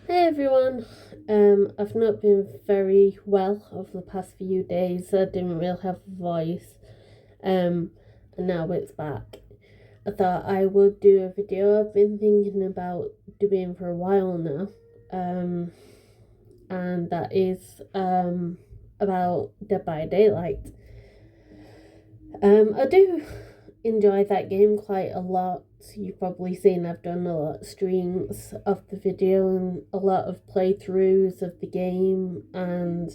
Hey everyone, I've not been very well over the past few days. I didn't really have a voice, and now it's back. I thought I would do a video I've been thinking about doing for a while now, and that is about Dead by Daylight. I do enjoy that game quite a lot. You've probably seen I've done a lot of streams of the video and a lot of playthroughs of the game, and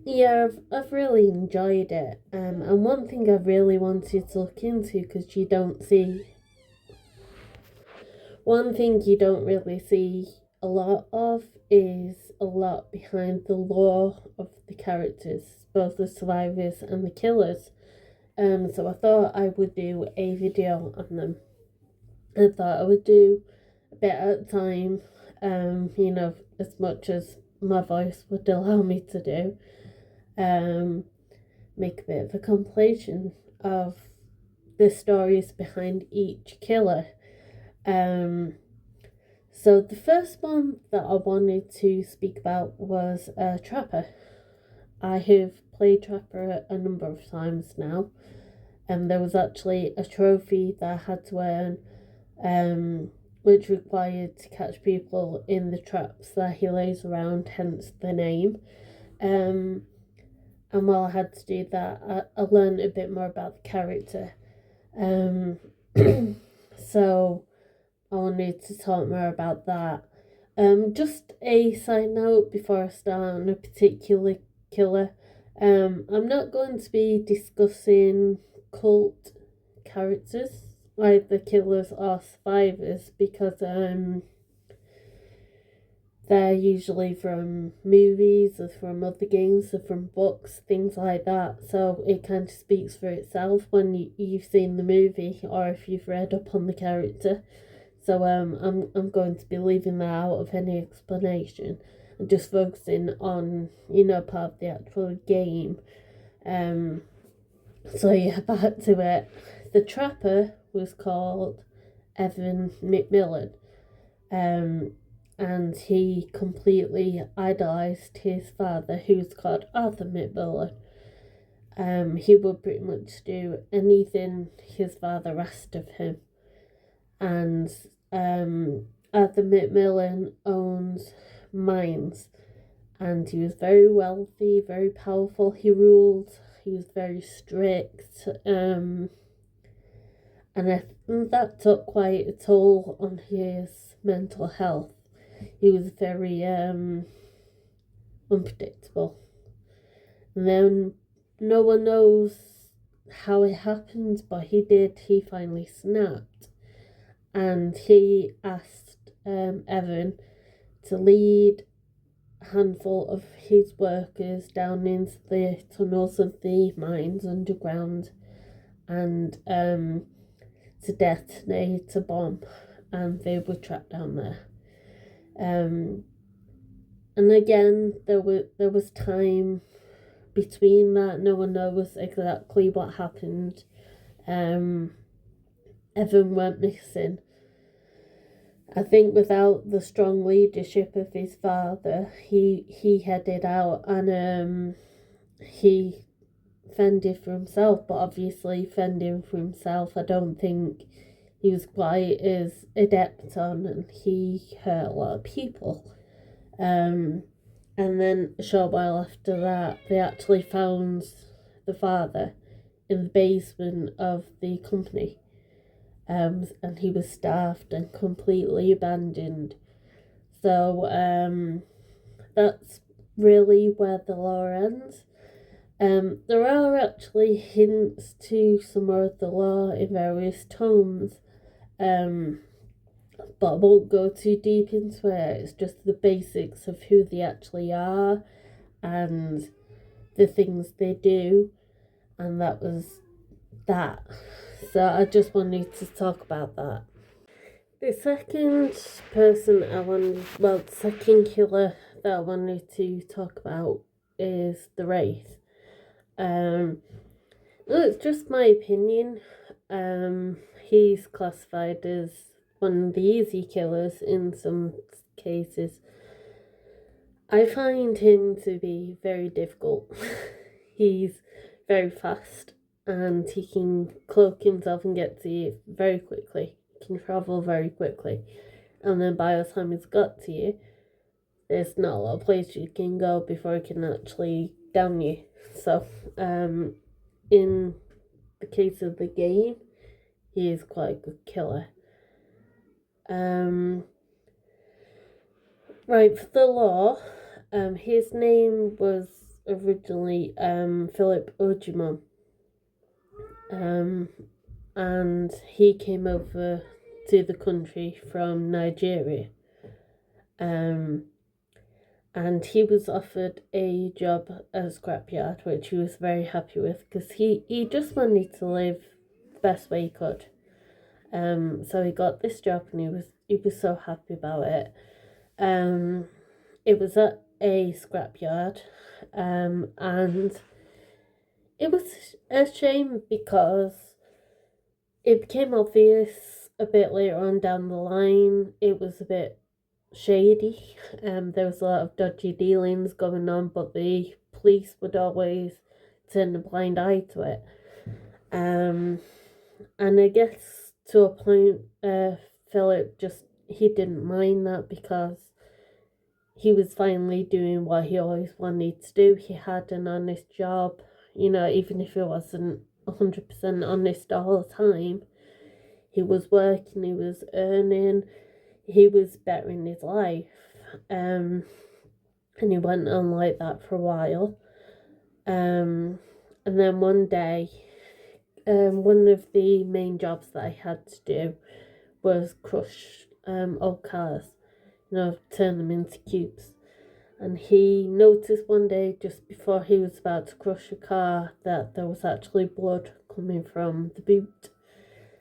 yeah, I've really enjoyed it. And one thing I really wanted to look into, because one thing you don't really see a lot of, is a lot behind the lore of the characters, both the survivors and the killers. So I thought I would do a video on them. I thought I would do a bit at a time, as much as my voice would allow me to do. Make a bit of a compilation of the stories behind each killer. So the first one that I wanted to speak about was Trapper. I have played Trapper a number of times now, and there was actually a trophy that I had to earn, which required to catch people in the traps that he lays around, hence the name. And while I had to do that, I learned a bit more about the character. So I wanted to talk more about that. Just a side note before I start on a particular killer. I'm not going to be discussing cult characters, either killers or survivors, because they're usually from movies or from other games or from books, things like that. So it kind of speaks for itself when you've seen the movie or if you've read up on the character. So I'm going to be leaving that out of any explanation and just focusing on, part of the actual game. So yeah, back to it. The Trapper was called Evan McMillan, and he completely idolised his father, who was called Arthur McMillan. He would pretty much do anything his father asked of him, and Arthur McMillan owns mines, and he was very wealthy, very powerful. He ruled. He was very strict, and that took quite a toll on his mental health. He was very unpredictable, and then no one knows how it happened, but he did. He finally snapped, and he asked Evan to lead a handful of his workers down into the tunnels of the mines underground, and to detonate a bomb, and they were trapped down there. And again, there was time between that. No one knows exactly what happened. Evan went missing. I think without the strong leadership of his father, he headed out, and he fended for himself. But obviously, fending for himself, I don't think he was quite as adept on, and he hurt a lot of people. And then a short while after that, they actually found the father in the basement of the company. And he was starved and completely abandoned. So that's really where the lore ends. There are actually hints to some more of the lore in various tomes, but I won't go too deep into it. It's just the basics of who they actually are and the things they do, and that was that. So I just wanted to talk about that. The second killer that I wanted to talk about is the Wraith. Well, it's just my opinion. He's classified as one of the easy killers in some cases. I find him to be very difficult. He's very fast and he can cloak himself and get to you very quickly. He can travel very quickly. And then by the time he's got to you, there's not a lot of place you can go before he can actually down you. So, in the case of the game, he is quite a good killer. Right, for the lore, his name was originally Philip Ojimon. And he came over to the country from Nigeria. And he was offered a job at a scrapyard, which he was very happy with because he just wanted to live the best way he could. So he got this job and he was so happy about it. It was at a scrapyard, and it was a shame because it became obvious a bit later on down the line. It was a bit shady. There was a lot of dodgy dealings going on, but the police would always turn a blind eye to it. And I guess to a point, Philip he didn't mind that because he was finally doing what he always wanted to do. He had an honest job, even if it wasn't 100% honest all the time. He was working, he was earning, he was bettering his life. And he went on like that for a while. And then one day, one of the main jobs that I had to do was crush old cars, turn them into cubes. And he noticed one day, just before he was about to crush a car, that there was actually blood coming from the boot.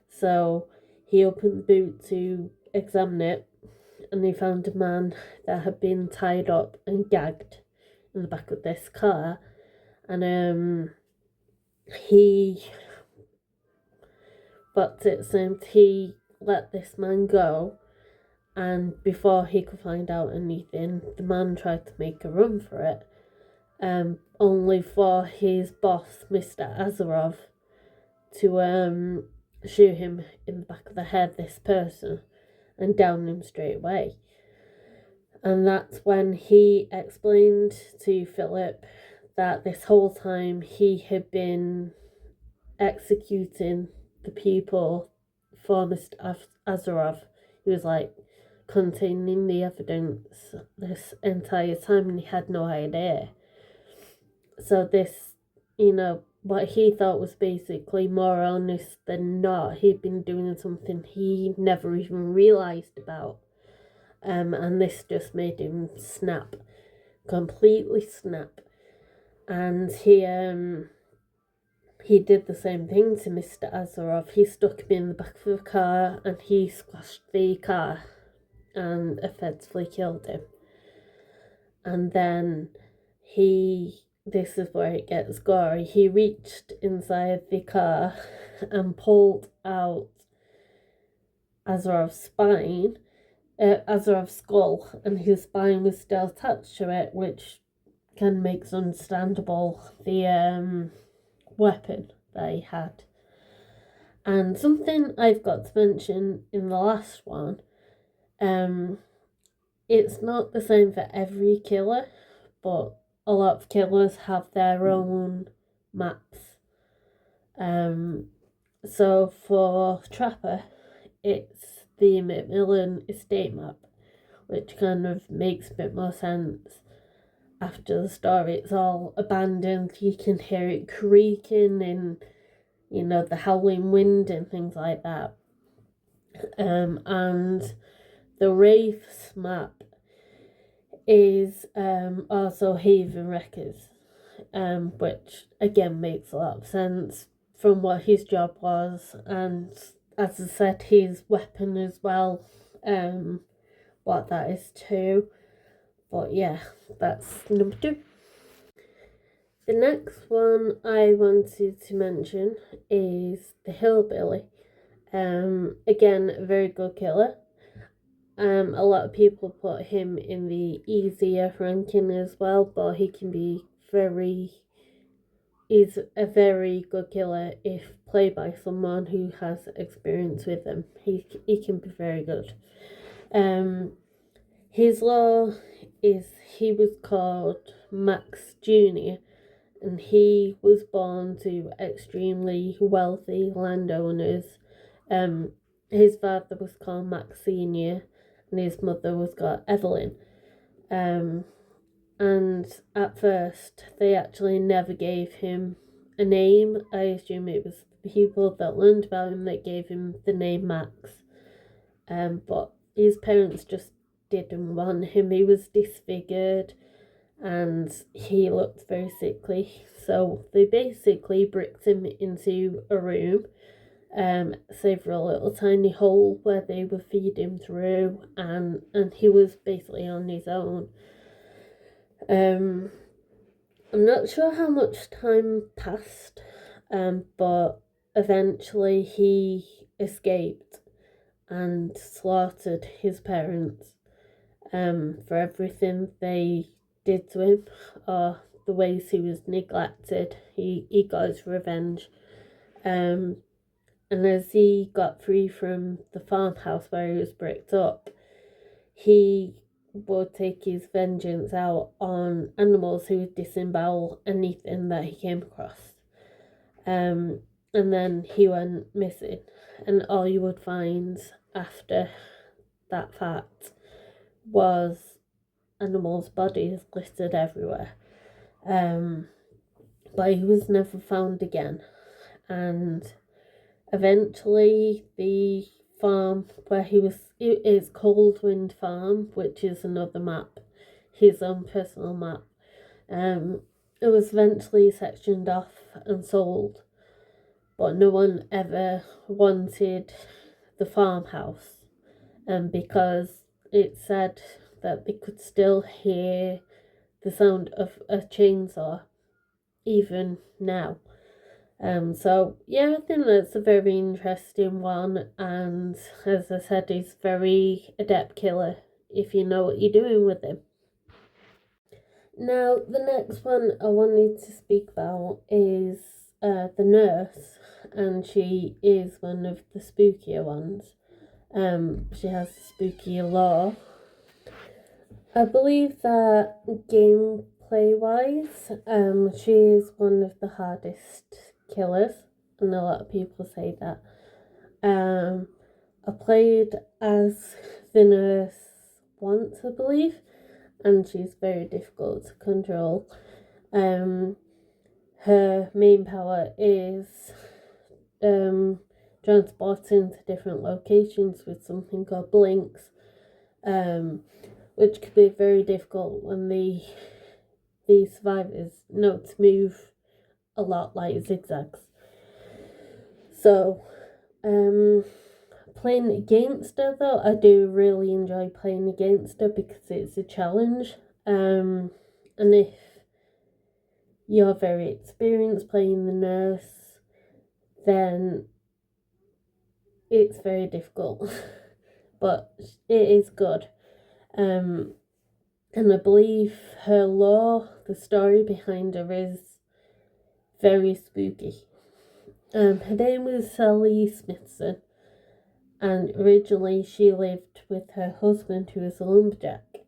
So he opened the boot to examine it, and he found a man that had been tied up and gagged in the back of this car. And he he let this man go, and before he could find out anything, the man tried to make a run for it, only for his boss, Mr. Azarov, to shoot him in the back of the head, this person, and down him straight away. And that's when he explained to Philip that this whole time he had been executing the people for Mr. Azarov. He was like containing the evidence this entire time and he had no idea. So this, what he thought was basically more honest than not, he'd been doing something he never even realised about. And this just made him snap, completely snap. And he did the same thing to Mr. Azarov. He stuck him in the back of the car and he squashed the car and effectively killed him. And then this is where it gets gory, he reached inside the car and pulled out Azarov's skull, and his spine was still attached to it, which kind of makes understandable the weapon that he had. And something I've got to mention in the last one, it's not the same for every killer, but a lot of killers have their own maps. So for Trapper, it's the Macmillan estate map, which kind of makes a bit more sense after the story. It's all abandoned, you can hear it creaking and the howling wind and things like that. And the Wraith's map is also Haven Records, which again makes a lot of sense from what his job was, and as I said, his weapon as well, what that is too. But yeah, that's number 2. The next one I wanted to mention is the Hillbilly. Again, a very good killer. A lot of people put him in the easier ranking as well, but he can be is a very good killer if played by someone who has experience with him. He can be very good. His lore is he was called Max Jr., and he was born to extremely wealthy landowners. Um, his father was called Max Senior, and his mother was called Evelyn. And at first, they actually never gave him a name. I assume it was the people that learned about him that gave him the name Max. But his parents just didn't want him. He was disfigured and he looked very sickly. So they basically bricked him into a room, save for a little tiny hole where they would feed him through, and he was basically on his own. I'm not sure how much time passed, but eventually he escaped and slaughtered his parents for everything they did to him or the ways he was neglected. He got his revenge. And as he got free from the farmhouse where he was bricked up, he would take his vengeance out on animals who would disembowel anything that he came across. And then he went missing, and all you would find after that fact was animals' bodies littered everywhere. But he was never found again, and eventually the farm where he was, it is Coldwind Farm, which is another map, his own personal map. It was eventually sectioned off and sold, but no one ever wanted the farmhouse, because it said that they could still hear the sound of a chainsaw even now. So yeah, I think that's a very interesting one, and as I said, he's very adept killer if you know what you're doing with him. Now, the next one I wanted to speak about is the nurse, and she is one of the spookier ones. She has spooky lore. I believe that gameplay wise, she is one of the hardest killers, and a lot of people say that. I played as the nurse once, I believe, and she's very difficult to control. Her main power is transporting to different locations with something called blinks, which could be very difficult when the survivors know to move a lot like zigzags. So, playing against her though, I do really enjoy playing against her because it's a challenge. And if you're very experienced playing the nurse, then it's very difficult. But it is good. And I believe her lore, the story behind her, is very spooky. Her name was Sally Smithson, and originally she lived with her husband, who was a lumberjack.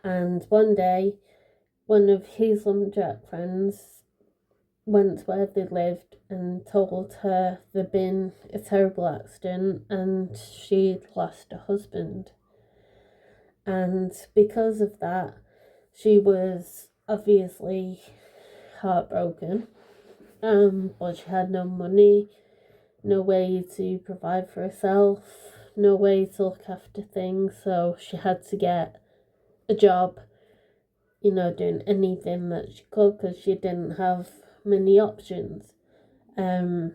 And one day, one of his lumberjack friends went where they lived and told her there'd been a terrible accident and she'd lost her husband. And because of that, she was obviously heartbroken. But she had no money, no way to provide for herself, no way to look after things, so she had to get a job, doing anything that she could because she didn't have many options. And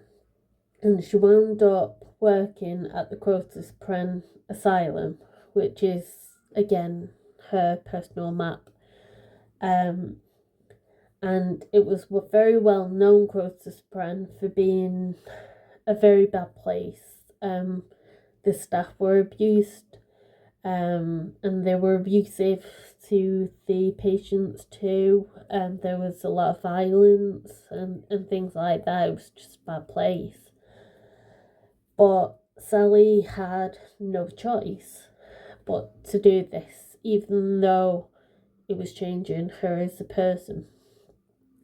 she wound up working at the Crotus Pren Asylum, which is, again, her personal map. And it was very well known, Crotus Pren, for being a very bad place the staff were abused, and they were abusive to the patients too. There was a lot of violence and things like that. It was just a bad place. But Sally had no choice but to do this, even though it was changing her as a person.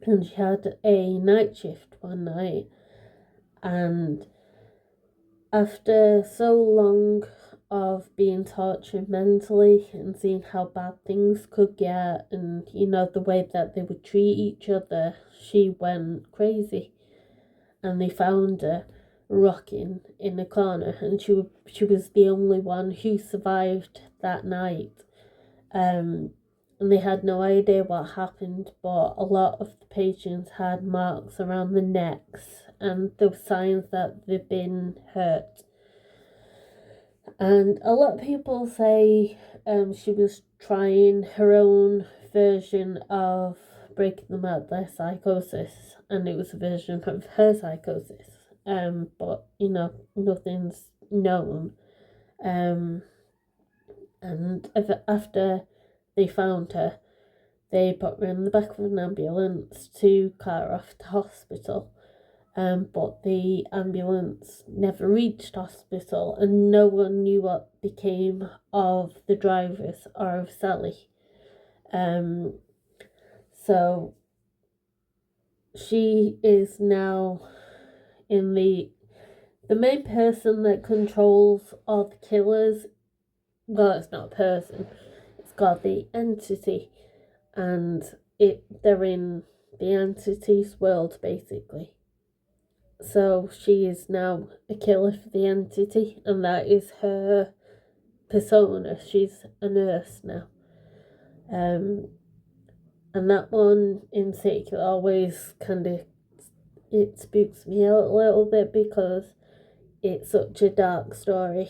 And she had a night shift one night, and after so long of being tortured mentally and seeing how bad things could get, and the way that they would treat each other, she went crazy. And they found her rocking in a corner, and she was the only one who survived that night. And they had no idea what happened, but a lot of the patients had marks around the necks, and there were signs that they'd been hurt. And a lot of people say she was trying her own version of breaking them out their psychosis, and it was a version of her psychosis. But nothing's known. And after they found her, they put her in the back of an ambulance to car off to hospital. But the ambulance never reached hospital, and no one knew what became of the drivers or of Sally. So she is now in the main person that controls all the killers. Well, it's not a person, it's called the entity, and they're in the entity's world, basically. So she is now a killer for the entity, and that is her persona. She's a nurse now. And that one in particular always it spooks me out a little bit because it's such a dark story.